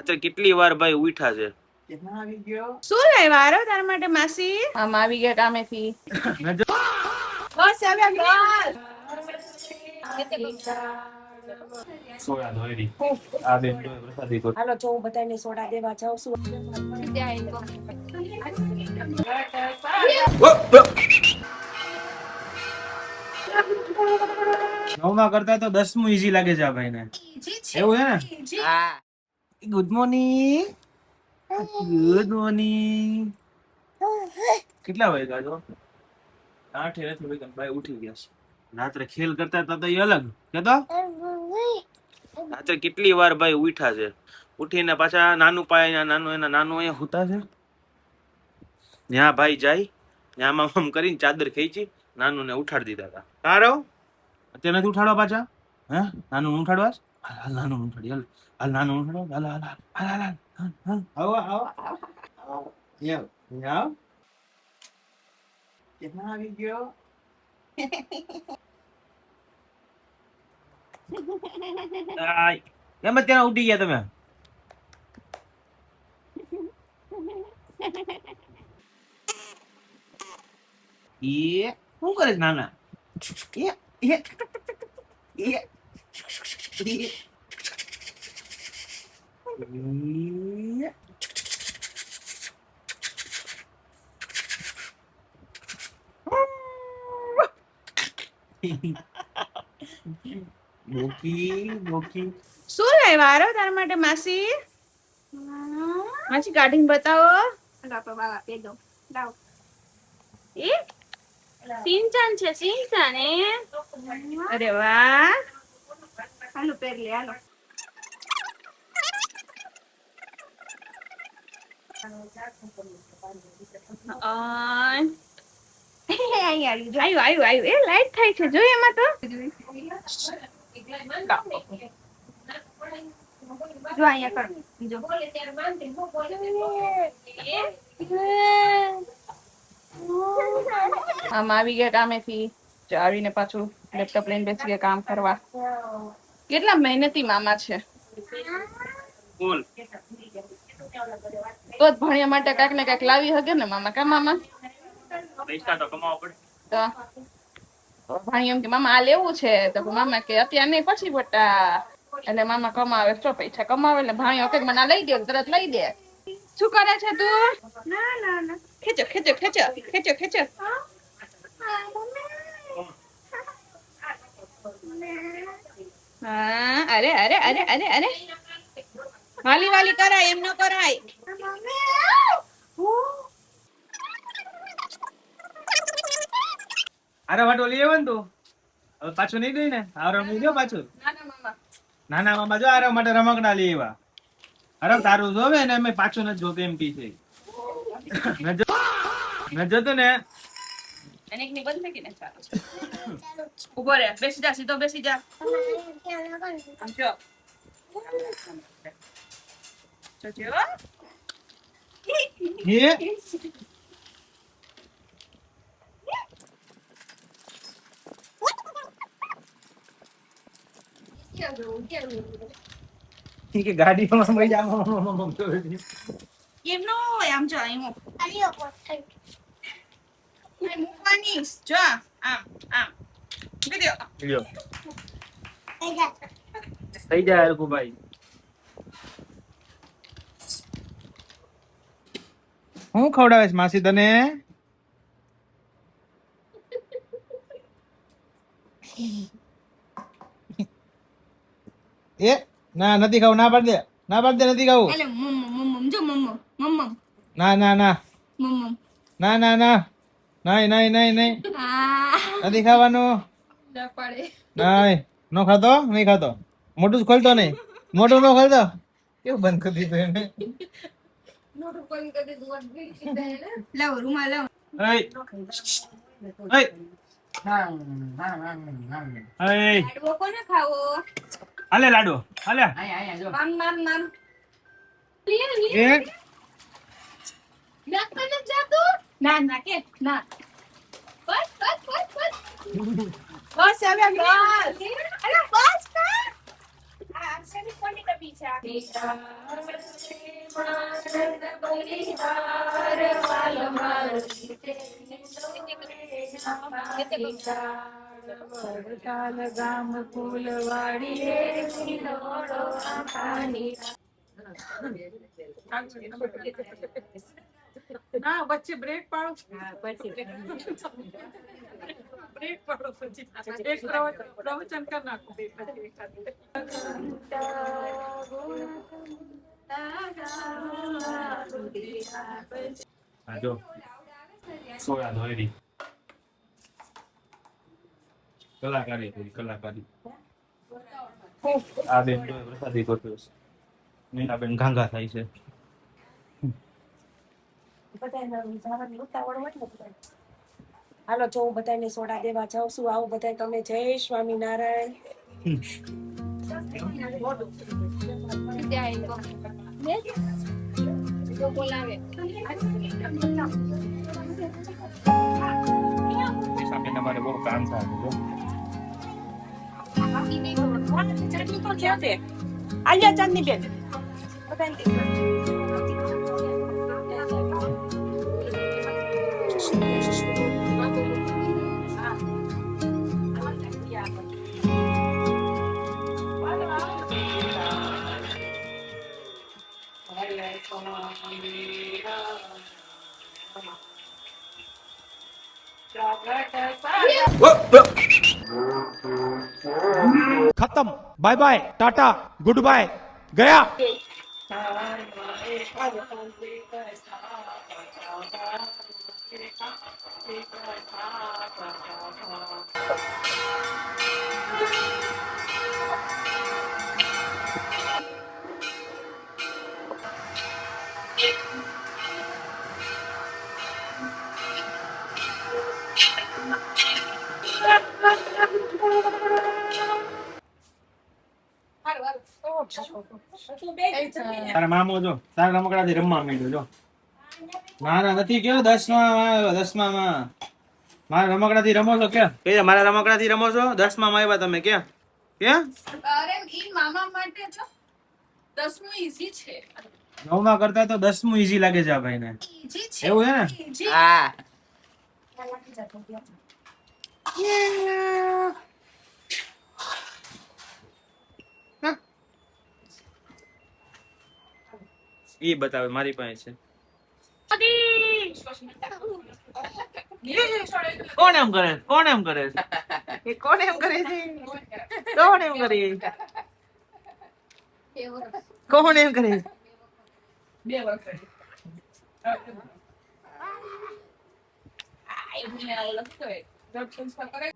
રાત્રે કેટલી વાર ભાઈ ઉઠ્યા છે. શું લાવ્યા આરો તારા માટે માસી? આમ આવી ગયા કામેથી. બસ આવ્યા ઘર. સોયા ધોરી આ બેન તો પ્રસાદી કર. હાલો જો હું બધાને સોડા દેવા જાઉં છું. નવમા કરતા તો 10મું ઈઝી લાગે છે આ ભાઈને. એવું છે ને? હા. Good morning. Good morning. કેટલા વાગ્યા છો? 8 નથી વાગ્યા. ભાઈ ઉઠી ગયા છે. રાત્રે ખેલ કરતા હતા તો એ અલગ કેતો. રાત્રે કેટલી વાર ભાઈ ઉઠ્યા છે. ઉઠીને પાછા નાનું પાય નાનું એના નાનું અહીંયા હુતા છે. ત્યાં ભાઈ જાય ત્યાં આમ કરીને ચાદર ખેંચી નાનું ને ઉઠાડી દીધા હતા. તારો અત્યારે નથી ઉઠાડવા પાછા? હે નાનું ઉઠાડવા? હાલ નાનું ઉઠાડી હાલ. હાલ નાનું ઉઠાડો. હાલ હાલ હાલ હાલ હાલ. આવો આવો યાર યાર કેટલા આવી ગયો? એમ જ ત્યાં ઉઠી ગયા તમે? શું કરે છે નાના? શું લાવ્યા આરો તારા માટે માસી? માસી કાઢીને બતાવો. એ સિંચાન છે સિંચાન એ. અરે વાહ. હાલો પહેર લે હાલો. આવ્યું એ લાઈટ થાય છે જો એમાં તો. જો અહીંયા કર જો. આમ આવી ગયા કામેથી. આવીને પાછું લેપટોપ લઈને બેસી ગયા કામ કરવા. કેટલા મહેનતી મામા છે. બોલ તો જ ભણ્યા માટે કાંઈક ને કાંઈક લાવી હગે ને મામા. કા મામા? પૈસા તો કમાવા પડે. તો ભાઈ એમ કે મામા આ લેવું છે તો મામા કે અત્યારે નહીં પછી બટા. એટલે મામા કમાવે તો પૈસા કમાવે એટલે ભાઈ કે મને લઈ દે તરત લઈ દે. શું કરે છે તું? ના ના ના ખેંચો ખેંચો ખેંચો ખેંચો ખેંચો. હા અરે અરે અરે અરે અરે વાલી વાલી કરાય એમ ન કરાય. અરે વાટો લઈ આવન તું હવે પાછું નહીં ગઈ ને આરો લઈ ગયો પાછું. નાના મામા જો આરો માટે રમકડા લઈ આવ્યા. અરે તારું જોવે ને અમે પાછું નથી જોતું એમ કી છે. ન જતો ને અનેકની બંધ થઈ ને ચાલો ઉભો રે બેસી જા સીધો બેસી જા. આમ જો જો હે ઠીક છે ગાડીમાં મઈ જા એમ નો આમ જો આમ મૂકવાની જો આમ આમ વિડિયો લ્યો થઈ જાય હરકુ ભાઈ. હું ખવડાવે છે માસી તને? એ ના નથી ખાવું. ના પાડ દે ના પાડ દે નથી ખાવું. એટલે મમ્મ જો મમ્મ ના ના ના મમ્મ ના ના ના નહીં નહીં નહીં નહીં નથી ખાવાનું. ના પાડે નહીં નો ખાતો નહીં ખાતો. મોટું જ ખોલતો નહીં. મોટું નો ખોલતો. કેવું બંધ કરી દીધું એને? નોટું કોઈ કદી દુઆ ગઈ સીધા એને લાવ રૂમાલ લાવ. એય એય એય લાડવો કોને ખાવો? હાલે લાડુ હાલે. મામ મામ મામ એ નાખતા ન જાતો. ના ના કે ના બસ બસ બસ બસ બસ આવ્યા ઘર. અરે બસ કર ના વચ્ચે બ્રેક પાડો બ્રેક પાડો પછી એક પ્રવચન કર નાખો આ જો સોયા ધોરી કલાકારી થઈ કલાકારી આ બેન જો પ્રસાદી ગોઠવ્યો છે મીના બેન ઘાંઘા થાય છે બધાને જવાની ઉતાવળ હોય ને બધાને. હાલો જો હું બધાને સોડા દેવા જાઉં છું. આવો બધા તમે. જય સ્વામિનારાયણ. સામે અમારે બહુ કામ થાય છે ચટણી તો ક્યાં છે? આલ્યા ચાંદની બેન खत्म bye bye tata goodbye गया તારા મામો જો તારા રમકડાથી રમવા માંડ્યો જો મારા નથી કેવો 10માં મારા રમકડાથી રમો છો કે મારા રમકડાથી રમો છો 10માં આવ્યા તમે ક્યાં ક્યાં અરે ઈ મામા માટે તો 10મું ઈઝી છે 9માં કરતા તો 10મું ઈઝી લાગે છે આ ભાઈને ઈઝી છે એવું છે ને ઈઝી હા ઈ બતાવે મારી પાસે છે કોણ એમ કરે કોણ એમ કરે એ કોણ એમ કરે છે કોણ એમ કરે કોણ એમ કરે 2 વર્ષ આઈ મને લખતો દર્શન કરે